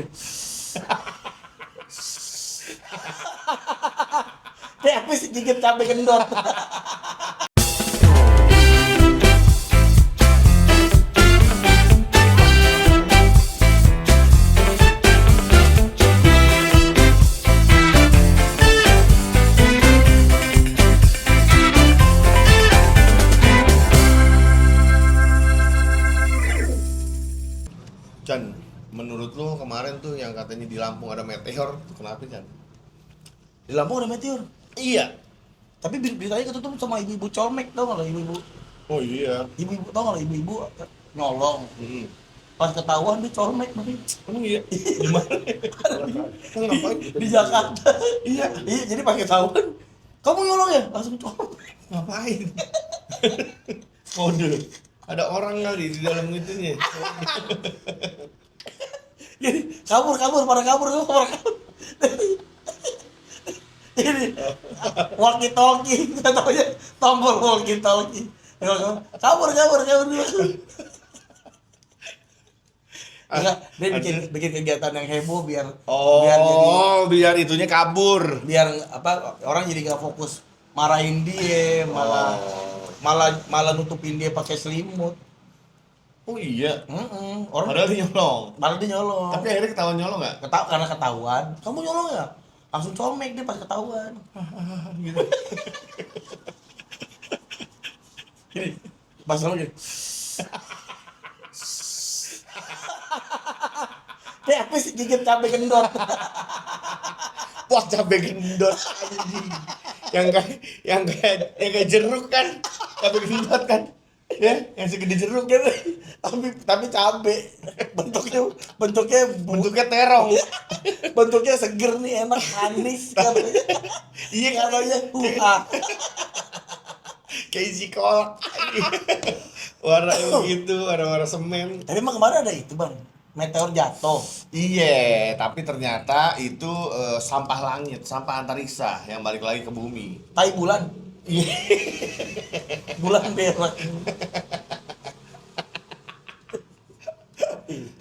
gini. Kayak apa sih gigit cabai gendot. Chan, menurut lo kemarin tuh yang katanya di Lampung ada meteor, itu kenapa Chan? Di Lampung ada meteor. Iya. Tapi beritanya ketutup sama ibu-ibu colmek, tau gak lo ibu-ibu? Oh iya. Ibu-ibu tau gak lo ibu-ibu nyolong. Pas ketahuan dia colmek tapi Emang iya. Gimana? Ngapain? di Jakarta. Iya. Iya, jadi pas ketahuan kamu nyolong ya? Langsung colmek. Ngapain? Kode. Ada orang kali di dalam itunya. Jadi kabur pada kabur. Ini walkie talkie, nggak tahu ya tombol walkie talkie. Kabur. Enggak, dia bikin kegiatan yang heboh biar Biar itunya kabur. biar apa orang jadi nggak fokus marahin dia, malah nutupin dia pakai selimut. Oh iya. Orang Padahal dia nyolong. malah dia nyolong. Tapi akhirnya ketahuan nyolong nggak? Karena ketahuan, kamu nyolong ya? Langsung colmek dia pas ketahuan. Gitu. Gini, pas kamu gini. Kayak apa sih gigit cabai gendot. Wah, cabai gendot anjing. Yang kayak jeruk kan. Cabai gendot kan. Ya, yang segede jeruk kan. Tapi cabai bentuknya terong. bentuknya seger nih, enak, manis katanya. Iya Katanya kayak isi kolak. Warna gitu, warna semen. Tapi emang kemarin ada itu bang, meteor jatuh. Iya, tapi ternyata itu sampah langit, sampah antariksa yang balik lagi ke bumi. Tai bulan. Iya. Bulan berak.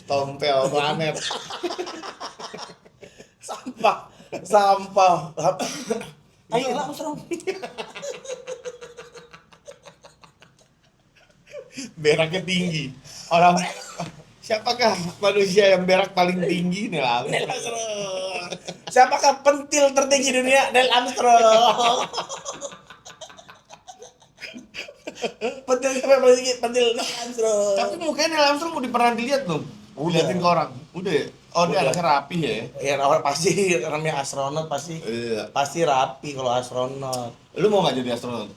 Tompel planet. Sampah. Ayo langsung. Beraknya tinggi. Orang siapakah manusia yang berak paling tinggi nih lah? Siapakah pentil tertinggi dunia? Neil Armstrong. Pentil siapa yang paling tinggi? Pentil Neil Armstrong. Tapi mukanya Neil Armstrong udah pernah dilihat belum? Udah. Liatin ke orang. Udah ya? Oh, dia Udah. anaknya rapi ya? Ya orang pasti namanya astronot pasti Iya. pasti rapi kalau astronot. Lu mau nggak jadi astronot?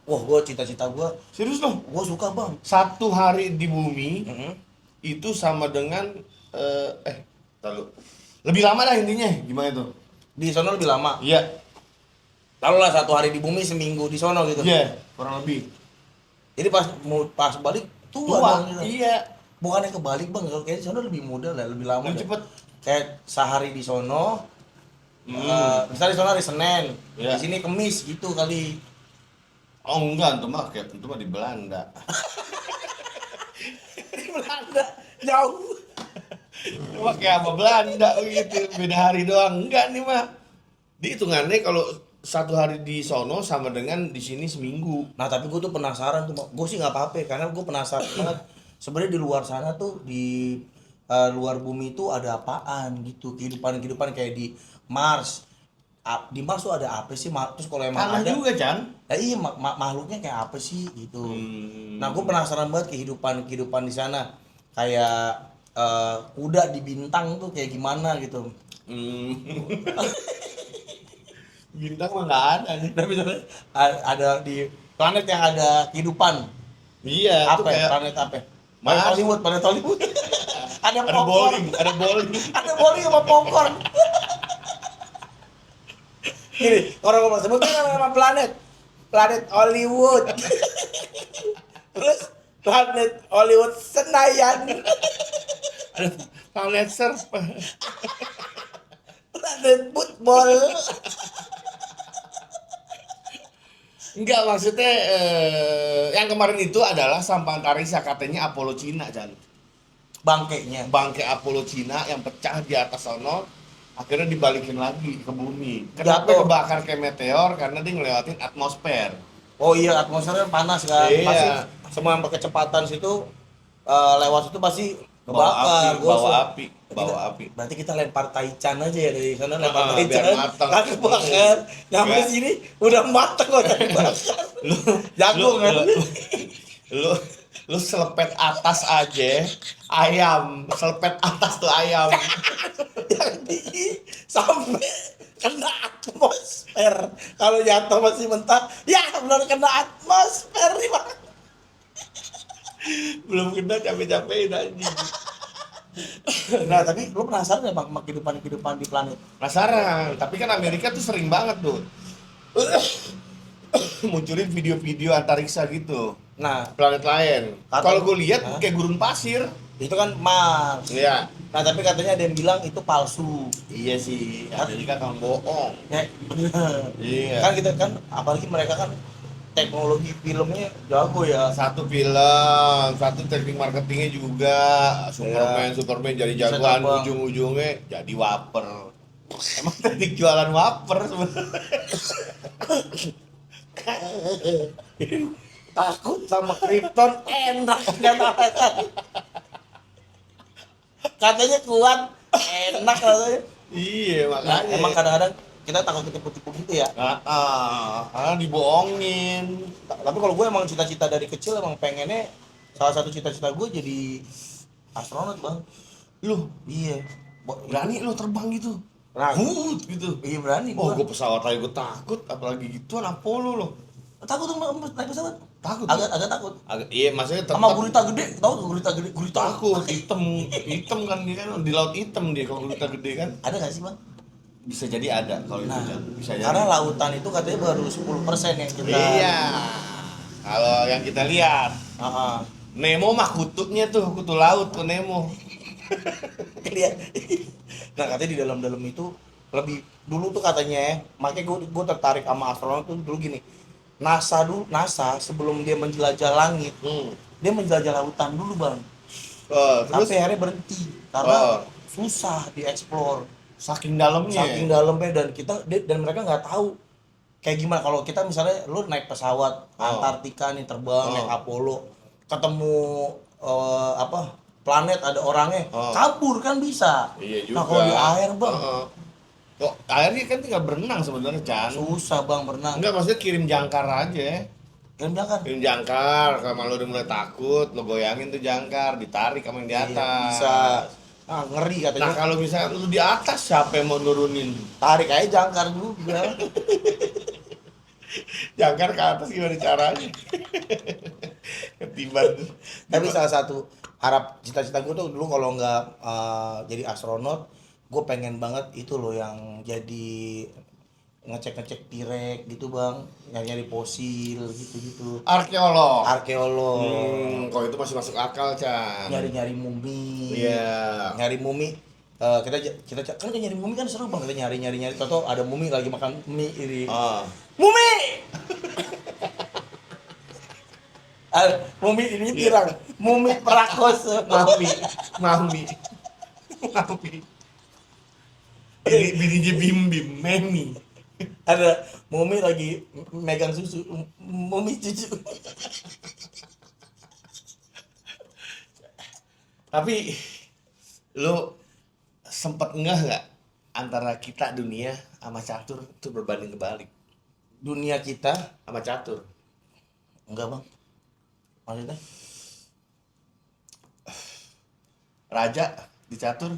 Wah, gua cita-cita gua Serius lo? suka bang. 1 hari di bumi itu sama dengan tahu. Lebih lama lah intinya. Gimana itu? Di sono lebih lama. Iya. Taruhlah 1 hari di bumi, seminggu di sono gitu. Iya, kurang lebih. Jadi pas balik tua Tua. dong, gitu. Iya. Bukannya kebalik bang, kalau kayaknya di sono lebih muda lah, lebih lama. Lebih dah. cepet. Kayak sehari di sono, misalnya di sono hari Senin, Iya. di sini Kemis gitu kali. Oh enggak, itu mah di Belanda. Di Belanda jauh. Cuma kayak apa Belanda gitu, beda hari doang. Enggak nih mah. Dihitungannya kalau 1 hari di sono sama dengan di sini seminggu. Nah tapi gue tuh penasaran tuh, gue sih nggak apa-apa karena gue penasaran banget. Sebenarnya di luar sana tuh di luar bumi itu ada apaan gitu, kehidupan kayak di Mars. Di Mars tuh ada apa sih? Terus kalau emang Tanah ada, juga, Chan. ya iya makhluknya kayak apa sih gitu. Hmm. Nah gue penasaran banget kehidupan di sana, kayak kuda di bintang tuh kayak gimana gitu. Bintang mah nggak ada nih. Tapi ada di planet yang ada kehidupan. Iya, itu Apa ya? kayak Planet apa? Mars. Planet Hollywood. Ada ada popcorn. bowling, ada bowling. Ada bowling sama popcorn. Gini, orang sebutnya nama planet Hollywood. Terus planet Hollywood Senayan. Ada planet surf. Planet football. Enggak, maksudnya yang kemarin itu adalah sampah antariksa katanya Apollo Cina, Chan. bangkainya. bangkai Apollo Cina yang pecah di atas sono, akhirnya dibalikin lagi ke bumi. Kenapa Jatuh. kebakar kayak meteor? Karena dia ngelewatin atmosfer. Oh iya, atmosfernya panas kan. Pasti Iya. semua yang berkecepatan situ lewat situ pasti Bawa kebakar, api, gosong. bawa api. Berarti kita lempar taichan aja ya dari sana, lempar Biar taichan. matang. Kan kebakar. Nyampe Enggak. sini udah matang kok udah dibakar. Jago kan. Lu lu selepet atas aja ayam, selepet atas tuh ayam. Yang tinggi sampai kena atmosfer. Kalau jatuh masih mentah, ya belum kena atmosfer nih Bang. Belum kena capek-capekin anjing. Nah, tapi lu penasaran nggak Bang sama kehidupan di planet? Penasaran, tapi kan Amerika tuh sering banget tuh munculin video-video antariksa gitu, Nah, planet lain. Kata- Kalau gue lihat Hah? kayak gurun pasir. itu kan Mars. Iya. Nah, tapi katanya ada yang bilang itu palsu. Iya sih, Amerika kan bohong. Ya, bener. Iya. Kan kita kan apalagi mereka kan teknologi filmnya jago ya. Satu film, satu teknik marketingnya juga. Superman jadi Bisa jagoan, terbang. ujung-ujungnya jadi waper. Emang teknik jualan waper sebenarnya. Takut sama Krypton enak kata. Katanya kuat, enak katanya. Iya, Nah, makanya. emang kadang-kadang kita takut ketipu-tipu gitu ya. Karena dibohongin. Tapi kalau gue emang cita-cita dari kecil emang pengennya, salah satu cita-cita gue jadi astronot Bang. Lu Iya. berani lu terbang gitu. Nah, Gitu. iya berani Oh, gue. gue pesawat aja gue takut, apalagi gituan Apollo loh. Takut tuh naik pesawat. Takut. Agak takut. Iya, maksudnya tetap Sama gurita gede, tahu gak gurita gede? Gurita takut, hitam kan dia kan di laut hitam dia kalau gurita gede kan. ada gak sih Bang? Bisa jadi ada kalau Nah, itu kan. Bisa jadi. karena lautan itu katanya baru 10% yang kita. Iya. Kalau yang kita lihat, Heeh. Nemo mah kutubnya tuh, kutu laut tuh Nemo. Lihat. Nah, katanya di dalam-dalam itu lebih dulu tuh katanya ya, makanya gue tertarik sama astronot tuh dulu gini. NASA sebelum dia menjelajah langit, dia menjelajah lautan dulu Bang. Terus Tapi akhirnya berhenti karena Oh. susah dieksplor. saking dalamnya. Saking dalamnya dan mereka nggak tahu kayak gimana kalau kita misalnya lu naik pesawat Antartika nih terbang naik Apollo ketemu planet ada orangnya kabur kan bisa. Iya juga. Nah kalau di air Bang Kok airnya kan tinggal berenang sebenarnya, Chan. susah Bang berenang. Enggak, maksudnya kirim jangkar aja. Kirim jangkar. Kirim jangkar, kalau lu udah mulai takut, lo goyangin tuh jangkar, ditarik sama yang di Iya, atas. bisa. Ah, ngeri Nah, katanya. kalau misalnya lu di atas, siapa yang mau nurunin? Tarik aja jangkar juga. Jangkar ke atas gimana caranya? Ketiban. Tapi salah satu cita-cita gue tuh dulu kalau nggak jadi astronot, gue pengen banget itu loh yang jadi ngecek-ngecek T-Rex gitu Bang, nyari-nyari fosil gitu-gitu. Arkeolog. Arkeolog. Kalau itu masih masuk akal, Chan. Nyari-nyari mumi. Iya. Nyari mumi. Kita kan nyari mumi kan seru Bang, kita nyari toto ada mumi lagi makan mie ini. Mumi. Mumi ini pirang. Mumi perakos. Mami. Bininya bim, Memi. Ada mumi lagi megang susu, mumi cucu. Tapi lu sempet nggak antara kita dunia sama catur itu berbanding kebalik Dunia kita sama catur? enggak Bang, maksudnya Raja di catur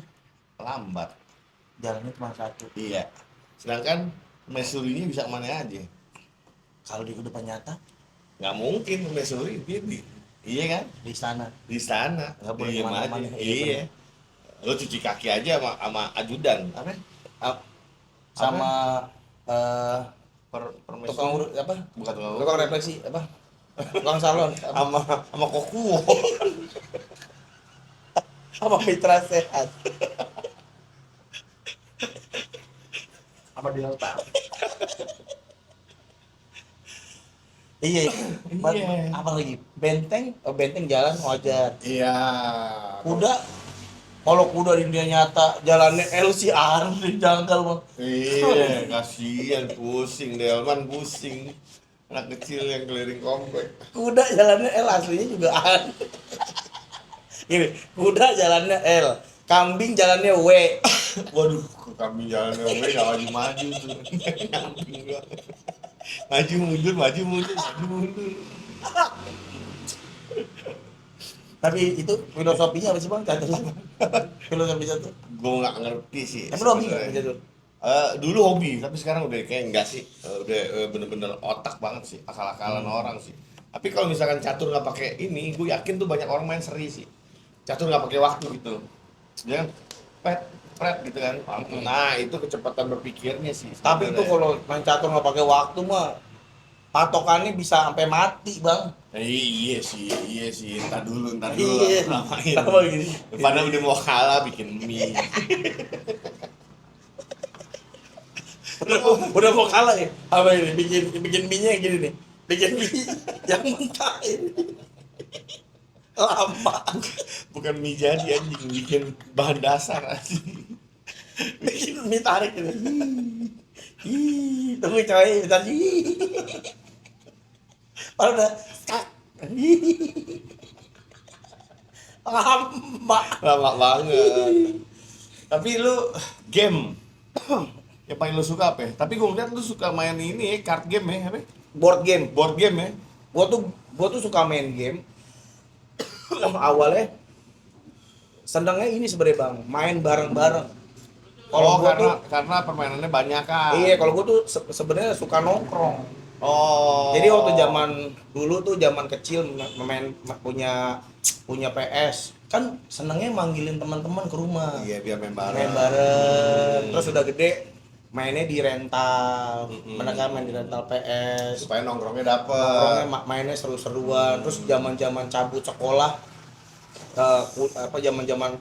lambat. jalannya cuma satu. Iya. Sedangkan Mesurinya bisa kemana aja. Kalau di depan nyata Nggak mungkin Mesuri dia iya kan? di sana Di sana. Nggak boleh Diem aja. kemana-mana. Iya. Lu cuci kaki aja sama ajudan. apa? Sama Permesuri. tukang urut apa? Bukan tukang urut. Tukang refleksi apa? Tukang salon Sama kokuo. sama mitra sehat. Apa di lautan? Iya. Iya. Apa lagi? Benteng jalan wajar. Iya. Kuda Kalau kuda di dunia nyata jalannya L sih aneh janggal bang. Iya, kasihan, pusing, Delman pusing. Anak kecil yang keliling komplek. Kuda jalannya L aslinya juga aneh. Gini, kuda jalannya L, kambing jalannya W. Waduh, kami jalan gak maju-maju tuh. Kambing gua. Maju mundur, maju mundur, maju mundur. Tapi itu filosofinya apa sih bang? Catur. Filosofi catur. Gue nggak ngerti sih. Emang lo hobi nggak sebenarnya. catur? Dulu hobi, tapi sekarang udah kayak enggak sih. Udah bener-bener otak banget sih, akal-akalan orang sih. Tapi kalau misalkan catur nggak pakai ini, gue yakin tuh banyak orang main seri sih. Catur nggak pakai waktu gitu. Dia kan pret, pret gitu kan. Nah itu kecepatan berpikirnya sih. Tapi itu sebenarnya. kalau main catur nggak pakai waktu mah patokannya bisa sampai mati bang. Iya sih. Ntar dulu Iya. Lamain. Apa gini? Padahal udah mau kalah bikin mie. Udah mau kalah ya? Apa ini? Bikin mie-nya yang gini nih. Bikin mie yang mentah ini. Lama. Bukan mie jadi anjing, bikin bahan dasar anjing. Bikin mie tarik ini. Ih, tunggu coy, bentar. Padahal udah skak. Lama. Lama banget. Tapi lu game yang paling lu suka apa ya? Tapi gue ngeliat lu suka main ini ya, card game ya, apa? Board game. Board game ya? Gua tuh suka main game. Awalnya senangnya ini sebenarnya bang, main bareng-bareng. Kalau gua tuh, karena permainannya banyak kan. iya kalau gua tuh sebenarnya suka nongkrong. Oh. Jadi waktu zaman dulu tuh zaman kecil punya PS, kan senengnya manggilin teman-teman ke rumah. Iya, biar main bareng. Main bareng. Terus udah gede mainnya di rental. Mereka main di rental PS. Supaya nongkrongnya dapet. Nongkrongnya mainnya seru-seruan. Terus zaman-zaman cabut sekolah, zaman-zaman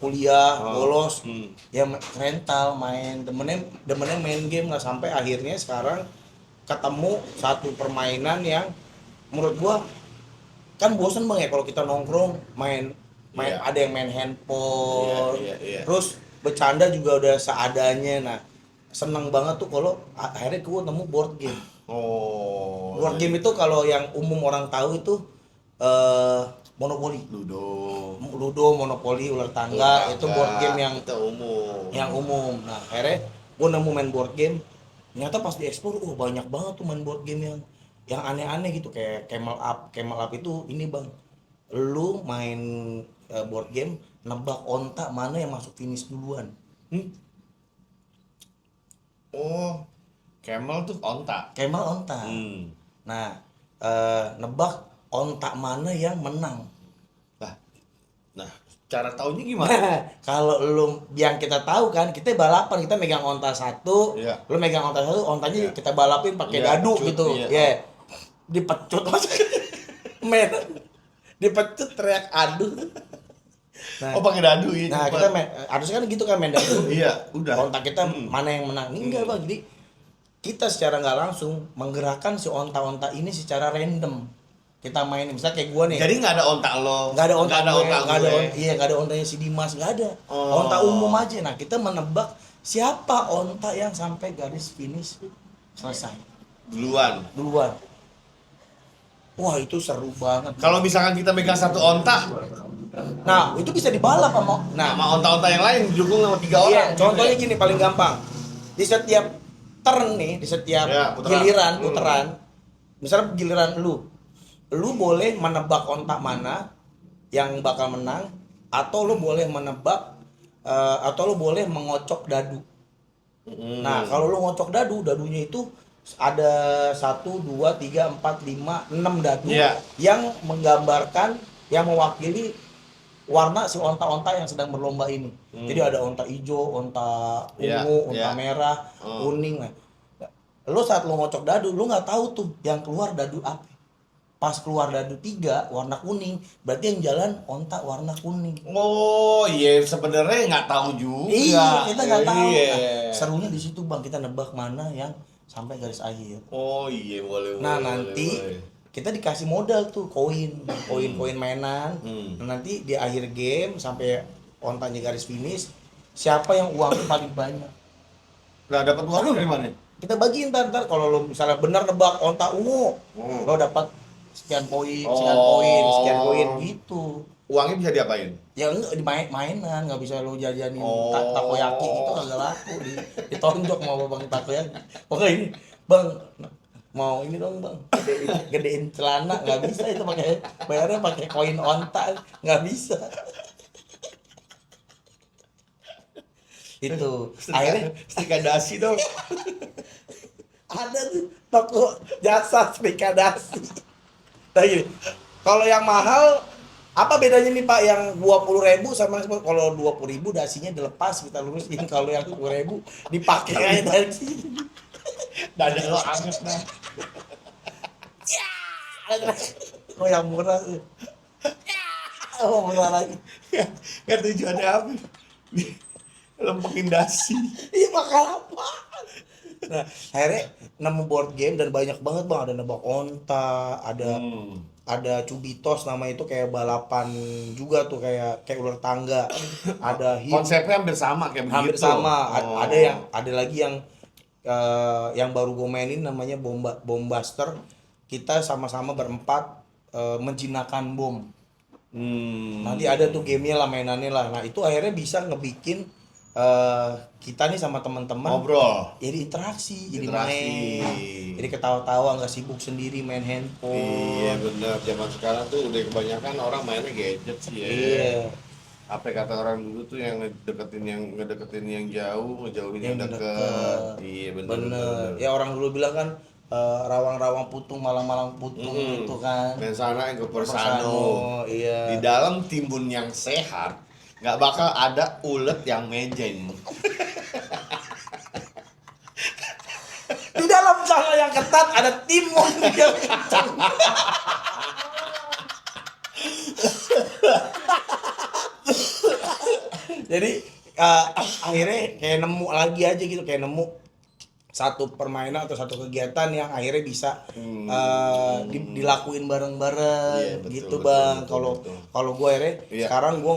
kuliah bolos, ya rental main, demennya main game lah, sampai akhirnya sekarang ketemu satu permainan yang menurut gua kan bosen bang ya kalau kita nongkrong main Iya. ada yang main handphone, Iya. terus bercanda juga udah seadanya. Nah seneng banget tuh kalau akhirnya gua nemu board game. Oh. Board game itu kalau yang umum orang tahu itu monopoli, ludo, monopoli, ular tangga, itu board game itu umum. yang umum. Nah akhirnya gua nemu main board game, ternyata pas dieksplor banyak banget tuh main board game yang aneh-aneh gitu, kayak Camel Up itu ini bang, lu main board game nebak onta mana yang masuk finish duluan. Oh, camel tuh onta. Camel onta. Nah nebak onta mana yang menang. Nah, cara taunya gimana? Kalau lu yang kita tahu kan, kita balapan, kita megang onta satu, Iya. lu megang onta satu, ontanya Iya. kita balapin pakai Iya, dadu cut, gitu, iya. dipecut mas, men, dipecut teriak adu. Nah, Oh, pakai dadu ya. nah kita harusnya kan gitu kan main dadu. Iya, udah. Onta kita mana yang menang? Ini enggak bang, jadi kita secara nggak langsung menggerakkan si onta-onta ini secara random. Kita main misalnya kayak gua nih. Jadi nggak ada onta lo. Nggak ada onta gue. nggak ada ontanya si Dimas, nggak ada. Oh. Onta umum aja. Nah kita menebak siapa onta yang sampai garis finish selesai Duluan. Wah itu seru banget. Kalau misalkan kita megang satu onta, Nah itu bisa dibalap sama. Nah sama onta-onta yang lain didukung sama 3 orang. iya, gitu contohnya ya? gini paling gampang. Di setiap turn nih, di setiap Ya, putaran. giliran putaran, misalnya giliran lu boleh menebak onta mana yang bakal menang, atau lu boleh menebak atau lu boleh mengocok dadu. Nah kalau lu ngocok dadunya itu ada 1, 2, 3, 4, 5, 6 dadu Iya. yang menggambarkan, yang mewakili warna si onta-onta yang sedang berlomba ini. Jadi ada onta hijau, onta Iya, ungu, onta iya. merah, kuning. Nah, lu saat lu ngocok dadu, lu nggak tahu tuh yang keluar dadu apa. Pas keluar dadu 3 warna kuning, berarti yang jalan onta warna kuning. Oh, iya sebenarnya nggak tahu juga. Iya, kita nggak tahu. Iya. Nah, serunya di situ bang, kita nebak mana yang sampai garis akhir. Oh iya boleh. Nah boleh, nanti boleh. kita dikasih modal tuh koin mainan. Nah, nanti di akhir game sampai ontanya garis finish, siapa yang uangnya paling banyak. Nah, dapat uangnya dari mana? Kita bagiin ntar kalau lo misalnya benar nebak onta ungu, lo dapat sekian Oh. poin gitu. Uangnya bisa diapain? Ya enggak mainan, nggak bisa lo jajanin Oh. takoyaki gitu kagak laku ditonjok mau bang takoyaki. Pokoknya ini bang mau ini dong bang, gedein celana nggak bisa itu pakai bayarnya pakai koin onta nggak bisa. Itu akhirnya setrika dasi dong. ada tuh toko jasa setrika dasi. Nah gini, kalau yang mahal apa bedanya nih Pak yang 20.000 sama kalau 20.000 dasinya dilepas kita lurusin, kalau yang 10.000 dipakai aja dari sini. Dada lo anget nah. Oh yang murah tuh. Oh murah lagi. Kan tujuannya apa? Lempekin dasi. Iya bakal apa? Nah akhirnya nemu board game dan banyak banget bang, ada nebak onta, ada cubitos nama itu kayak balapan juga tuh kayak ular tangga. Ada Konsepnya hampir sama kayak begitu. hampir sama. Oh. Ada lagi yang baru gue mainin namanya Bombaster. Kita sama-sama berempat menjinakkan bom. Nanti ada tuh gamenya lah, mainannya lah. Nah itu akhirnya bisa ngebikin kita nih sama teman-teman Ngobrol. jadi interaksi, jadi Interaksi. main, jadi ketawa-tawa, nggak sibuk sendiri main handphone. Iya benar, zaman sekarang tuh udah kebanyakan orang mainnya gadget sih ya. Iya. Apa kata orang dulu tuh yang ngedeketin yang jauh, ngejauhin yang Yang deket. deket. Iya Bener. Ya orang dulu bilang kan rawang-rawang putung, malang-malang putung gitu kan. Main sana yang ke Persano, Persano. iya. Di dalam timbun yang sehat nggak bakal ada ulet yang mejeng. Di dalam sana yang ketat ada timun yang kencang. Jadi akhirnya kayak nemu lagi aja gitu, kayak nemu satu permainan atau satu kegiatan yang akhirnya bisa dilakuin bareng-bareng. Iya, betul, gitu betul, bang. betul. Kalau gue akhirnya Iya. sekarang gue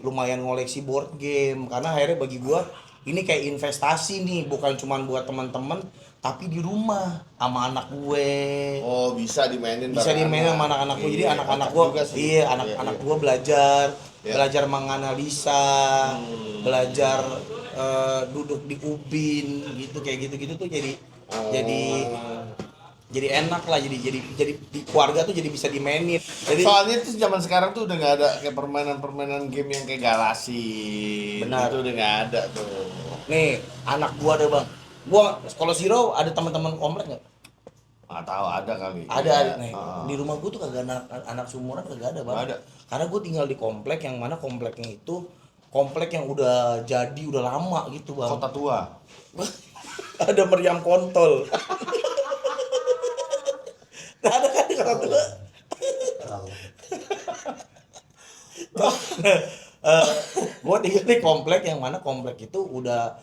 lumayan ngoleksi board game karena akhirnya bagi gue ini kayak investasi nih, bukan cuman buat teman-teman tapi di rumah sama anak gue. Oh bisa dimainin Bisa bareng dimainin sama anak. anak-anak gue. Jadi Iya, anak-anak otak gue juga sih. iya anak-anak gue belajar Iya. belajar menganalisa, belajar duduk di ubin gitu, kayak gitu-gitu tuh jadi enak lah, jadi di keluarga tuh jadi bisa dimainin. Jadi Soalnya tuh zaman sekarang tuh udah nggak ada kayak permainan game yang kayak galasi. Benar. Itu udah nggak ada tuh. nih anak gua ada bang, gua kalau Zero ada teman-teman komplek nggak? Nggak tahu ada kali. Ada nih. Ah. Di rumah gua tuh kagak anak seumuran, kagak ada bang. Nggak ada. Karena gua tinggal di komplek yang mana kompleknya itu komplek yang udah jadi udah lama gitu bang. Kota tua. Ada meriam kontol. Ada kan di kota tua. Gue tinggal di komplek yang mana komplek itu udah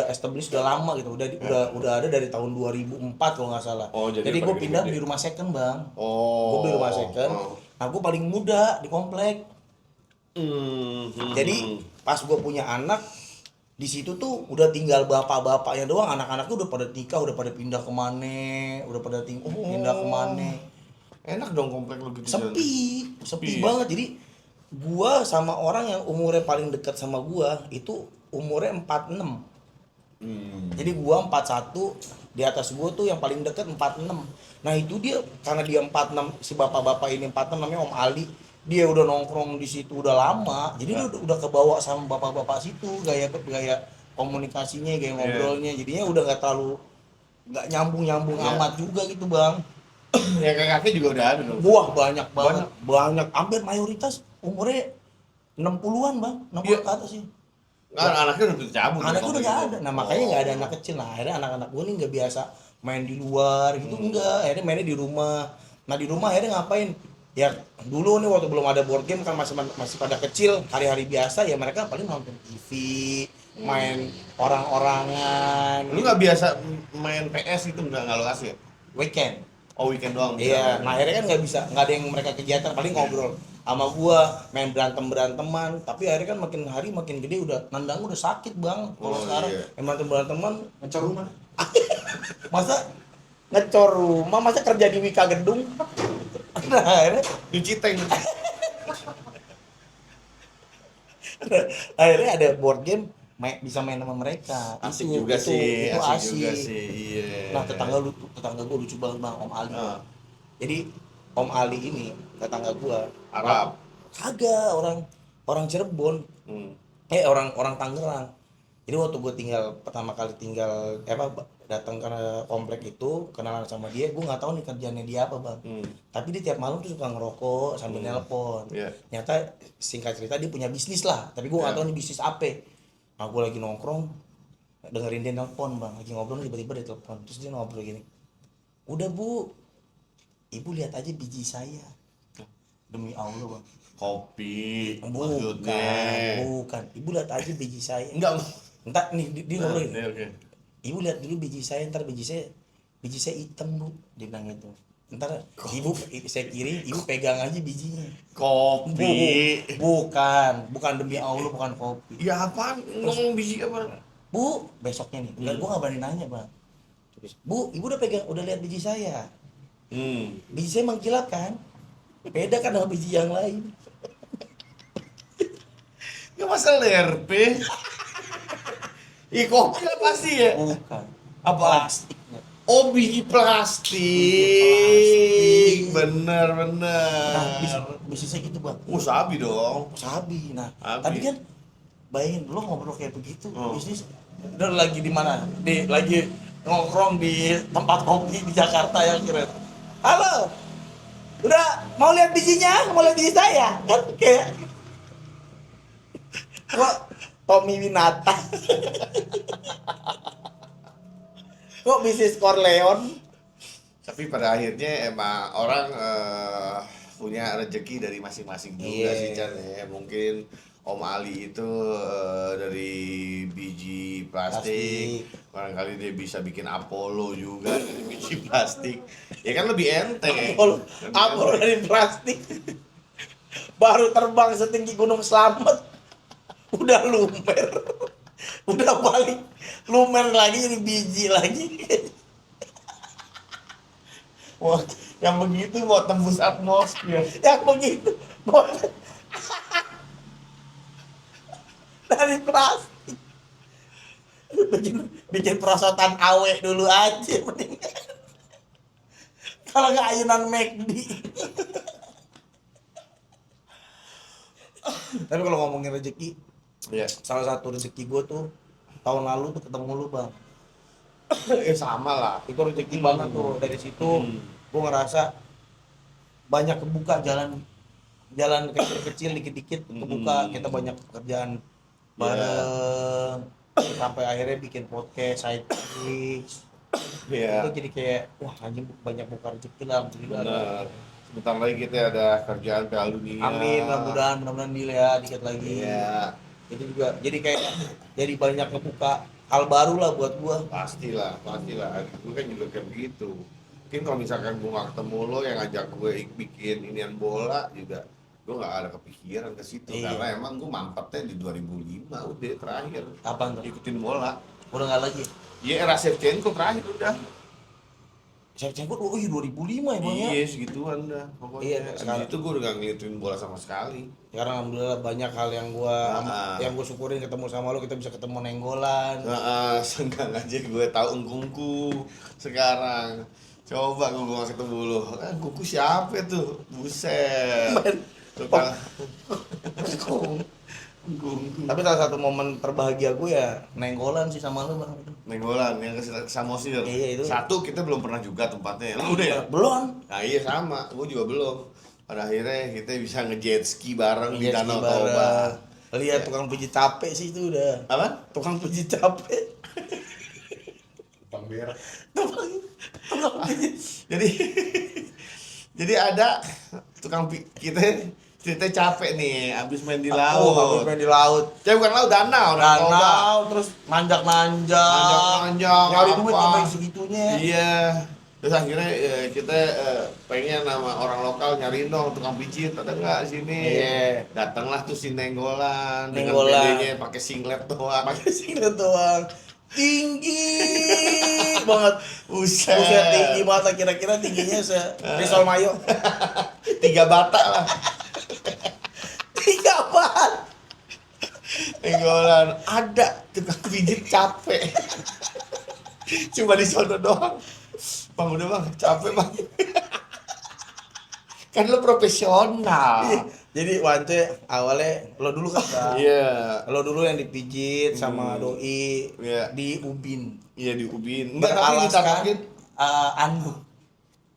established udah lama gitu, udah ada dari tahun 2004 kalau nggak salah. Oh, jadi gue paling pindah gede. di rumah second bang. Oh. Gue beli rumah second. Nah gue paling muda di komplek. Jadi pas gue punya anak di situ tuh udah tinggal bapak-bapaknya doang, anak-anaknya udah pada nikah, udah pada pindah kemana, udah pada pindah kemana. Enak dong komplek lu gitu. Sepi Sepi ya? banget. Jadi gua sama orang yang umurnya paling dekat sama gua itu umurnya 46. Jadi gua 41, di atas gua tuh yang paling dekat 46. Nah itu dia, karena dia 46, si bapak-bapak ini 46 namanya Om Ali, dia udah nongkrong di situ udah lama, jadi dia udah kebawa sama bapak-bapak situ, gaya komunikasinya, gaya ngobrolnya, jadinya udah nggak nyambung amat juga gitu bang. Ya kakek juga udah ada dong. Wah banyak banget, banyak, hampir mayoritas umurnya 60-an bang, 60 Iya. ke atas sih. Kan anaknya udah cabut. Anaknya udah nggak ada, nah makanya nggak ada anak kecil. Nah akhirnya anak-anak gue nih nggak biasa main di luar gitu, enggak, akhirnya mainnya di rumah. Nah di rumah akhirnya ngapain? Ya dulu nih waktu belum ada board game kan masih pada kecil, hari-hari biasa ya mereka paling nonton TV, main orang-orangan. Lu nggak biasa main PS itu nggak lo kasih ya? Weekend. Oh weekend doang. Iya, nah akhirnya kan nggak ada yang mereka kegiatan, paling ngobrol sama gua main beranteman, tapi akhirnya kan makin hari makin gede udah nendang udah sakit bang. Kalau Oh, sekarang iya. main beranteman Ngecor rumah. masa ngecor rumah, masa kerja di Wika Gedung. Nah, Cuci tank. akhirnya ada board game bisa main sama mereka. Asik Itu- juga itu- sih, itu asik juga sih. Iya. Nah tetangga gue lucu banget bang, Om Ali. Ah. Jadi Om Ali ini tetangga gue Arab. kagak, orang Cirebon, Hmm. orang Tangerang. Jadi waktu gue pertama kali datang ke komplek itu kenalan sama dia, gue nggak tahu nih kerjaannya dia apa bang. Tapi dia tiap malam tuh suka ngerokok sambil nelpon. Iya. Ternyata singkat cerita dia punya bisnis lah, tapi gue nggak Iya. tahu nih bisnis apa. Nah gue lagi nongkrong dengerin dia nelpon bang, lagi ngobrol tiba-tiba dia telepon, terus dia ngobrol gini, udah bu, ibu lihat aja biji saya. Demi Allah bang, Kopi. bukan, Maksudnya. bukan, ibu lihat aja biji saya. Enggak. Entar nih dia ngobrol gini, Oke. ibu lihat dulu biji saya, ntar biji saya hitam bu, dia bilang gitu. Ntar saya kirim, ibu pegang aja bijinya. Kopi. Bukan demi Allah, bukan kopi. Ya apaan? Ngomong biji apa? Bu, besoknya nih, enggak, gua nggak berani nanya bang. Terus, bu, ibu udah lihat biji saya. Biji saya mengkilap kan? Beda kan sama biji yang lain. Ya masa lerpe? Ih kopi lah pasti ya? Bukan. Apa? Plastiknya. Oh biji plastik. Plastik. Bener. Nah, bisnisnya gitu bang. Sabi dong. Sabi. Nah, Sabi. tadi kan bayangin lo ngobrol kayak begitu, Oh. bisnis. Udah lagi di mana? Lagi nongkrong di tempat kopi di Jakarta yang keren. Halo. Udah mau lihat bijinya? Mau lihat biji saya? Kan kayak kok Tommy Winata. Kok bisnis Corleone? Tapi pada akhirnya emang orang punya rezeki dari masing-masing juga Iya. sih Chan ya. Mungkin Om Ali itu dari biji plastik. Barangkali dia bisa bikin Apollo juga dari biji plastik. Ya kan lebih enteng ya. Apollo dari plastik. Baru terbang setinggi Gunung Slamet. Udah lumer. Udah balik lumer lagi jadi biji lagi. Wah, yang begitu mau tembus atmosfer. Yang begitu mau dari plastik. Bikin perosotan awe dulu aja mendingan. Kalau nggak ayunan McD. Tapi kalau ngomongin rezeki, Ya, salah satu rezeki gue tuh tahun lalu tuh ketemu lu bang. sama lah. Itu rezeki banget tuh. Dari situ gue ngerasa banyak kebuka jalan kecil-kecil dikit-dikit kebuka. Kita banyak pekerjaan bareng sampai akhirnya bikin podcast, side gigs. Iya. Itu jadi kayak wah anjing banyak buka rezeki lah. Alhamdulillah. Benar. Sebentar lagi kita ada kerjaan Piala Dunia. Amin, mudah-mudahan deal ya dikit lagi. Iya, Itu juga jadi kayak jadi banyak ngebuka hal baru lah buat gua. pastilah. Gue kan juga kayak begitu. Mungkin kalau misalkan gue nggak ketemu lo yang ngajak gue bikin inian bola juga, gue nggak ada kepikiran ke situ. Iya. Karena emang gue mampetnya di 2005 udah terakhir Apaan tuh? ikutin bola. Udah nggak lagi. Iya, era Shevchenko terakhir udah. Shevchenko oh iya 2005 ya bang ya. Iya, segituan dah pokoknya. Iya, Abis sekarang- itu gue udah nggak ngikutin bola sama sekali. Sekarang alhamdulillah banyak hal yang gua syukurin ketemu sama lo, kita bisa ketemu nenggolan. Nah, senggang aja gue tahu engkungku sekarang. Coba gue nggak ketemu lo. Engkungku siapa tuh? Buset. Tukang engkungku. Tapi salah satu momen terbahagia gue ya nenggolan sih sama lo bang. Nenggolan yang ke Samosir. Iya, itu. Satu kita belum pernah juga tempatnya. Lu udah ya? Belum. Nah iya sama, gue juga belum. Pada akhirnya kita bisa nge-jet ski bareng di Jet ski Danau bareng. Toba. Lihat tukang pijit capek sih itu udah. Apa? Tukang pijit capek. Bang berak. Tukang pijit. Jadi jadi ada kita capek nih abis main di laut. Habis main di laut. Bukan laut, danau, Danau Toba. Danau terus nanjak-nanjak. Nanjak-nanjak, Nyari duit apa. sampai segitunya. Iya. Terus akhirnya kita pengen nama orang lokal nyariin dong tukang pijit, ada nggak di sini? Iya. Datanglah tuh si Nenggolan dengan Nenggolan. PD-nya pakai singlet doang. Pakai singlet doang. Tinggi banget. Buset. Buset tinggi banget, kira-kira tingginya Rizal Mayo. 3 bata lah. 3 bat. Nenggolan ada tukang pijit capek. Cuma di sono doang. Bang udah bang, capek bang. Kan lo profesional. Jadi Wante awalnya lo dulu kan Bang? Iya. Lo dulu yang dipijit sama doi Iya. di Ubin. Iya di Ubin. Enggak, tapi Beralaskan ditampakin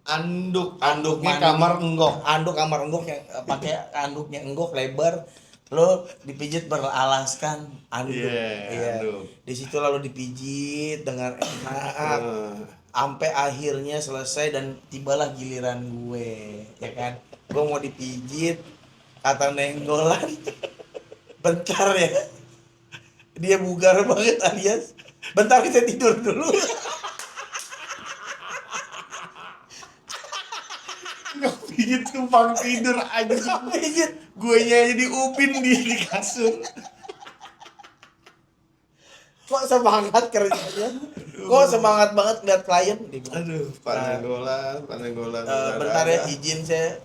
anduk. anduknya Mandi. kamar enggok. Anduk kamar enggok yang pakai anduknya enggok lebar. Lo dipijit beralaskan anduk. Iya, anduk. Di situ lalu dipijit dengan enak. Eh, Sampai akhirnya selesai dan tibalah giliran gue, ya kan? Gue mau dipijit, kata Nenggolan, bentar ya. Dia bugar banget alias, bentar kita tidur dulu. nggak pijit numpang tidur aja. Pijit, Guenya aja di Ubin di kasur. kok semangat kerjanya? Kok semangat banget lihat klien? Dia bilang, Aduh, Pak Nenggolan. bentar ya, izin saya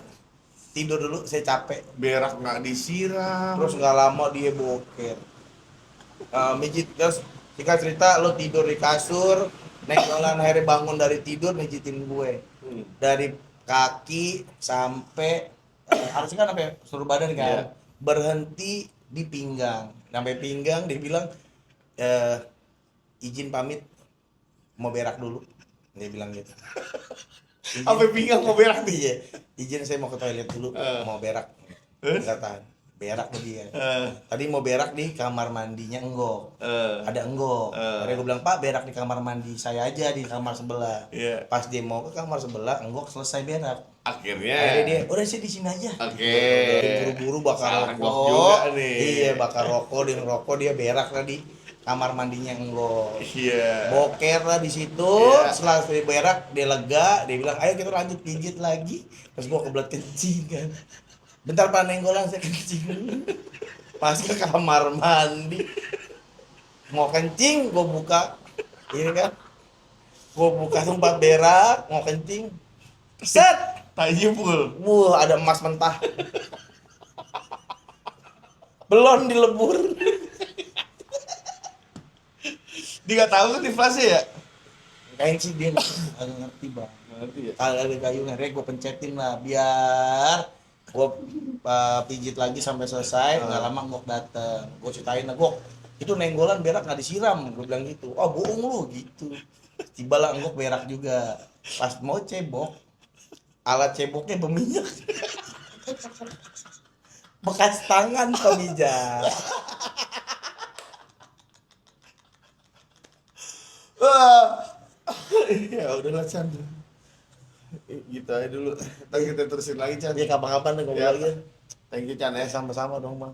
tidur dulu, saya capek. Berak nggak disiram. Terus nggak lama dia boker. Mijit terus singkat cerita lo tidur di kasur, Nenggolan akhirnya bangun dari tidur mijitin gue dari kaki sampai harusnya kan sampai seluruh badan kan, Iya. berhenti di pinggang, sampai pinggang dia bilang izin pamit mau berak dulu, dia bilang gitu. Sampai pinggang mau berak nih. Iya, izin saya mau ke toilet dulu, mau berak. Enggak tahan, berak tuh dia. Tadi mau berak di kamar mandinya enggok. Ada enggok. Akhirnya gue bilang, "Pak, berak di kamar mandi saya aja di kamar sebelah." Iya. Pas dia mau ke kamar sebelah, enggok selesai berak. Akhirnya. Akhirnya dia, "Udah sih di sini aja." Oke. Dia buru-buru bakar Salah rokok. enggok juga nih. Iya, bakar rokok, dia ngerokok, dia berak tadi kamar mandinya enggok. Iya. Boker lah di situ. Iya. Setelah selesai berak dia lega, dia bilang ayo kita lanjut pijit lagi. Terus gua kebelet kencing kan, bentar Pak Nenggolan saya kencing. Pas ke kamar mandi mau kencing, gua buka ini kan, gua buka tempat berak mau kencing, set, Tai jebul. ada emas mentah, belum dilebur. Dia nggak tahu kan inflasi ya? Kayaknya sih dia nggak ngerti bang. Nanti ya. Kalau ada kayu akhirnya gue pencetin lah biar gue pijit lagi sampai selesai. Nggak lama Ngok dateng, gue ceritain lah, Ngok itu Nenggolan berak nggak disiram, gue bilang gitu. Oh bohong lu gitu. Tiba lah Ngok berak juga, pas mau cebok alat ceboknya berminyak. Bekas tangan pemijat. Ya udahlah Chan. Gitu aja dulu. Ntar kita terusin lagi Chan. Ya kapan-kapan deh ngobrol Ya. lagi. Thank you Chan ya. Sama-sama dong bang.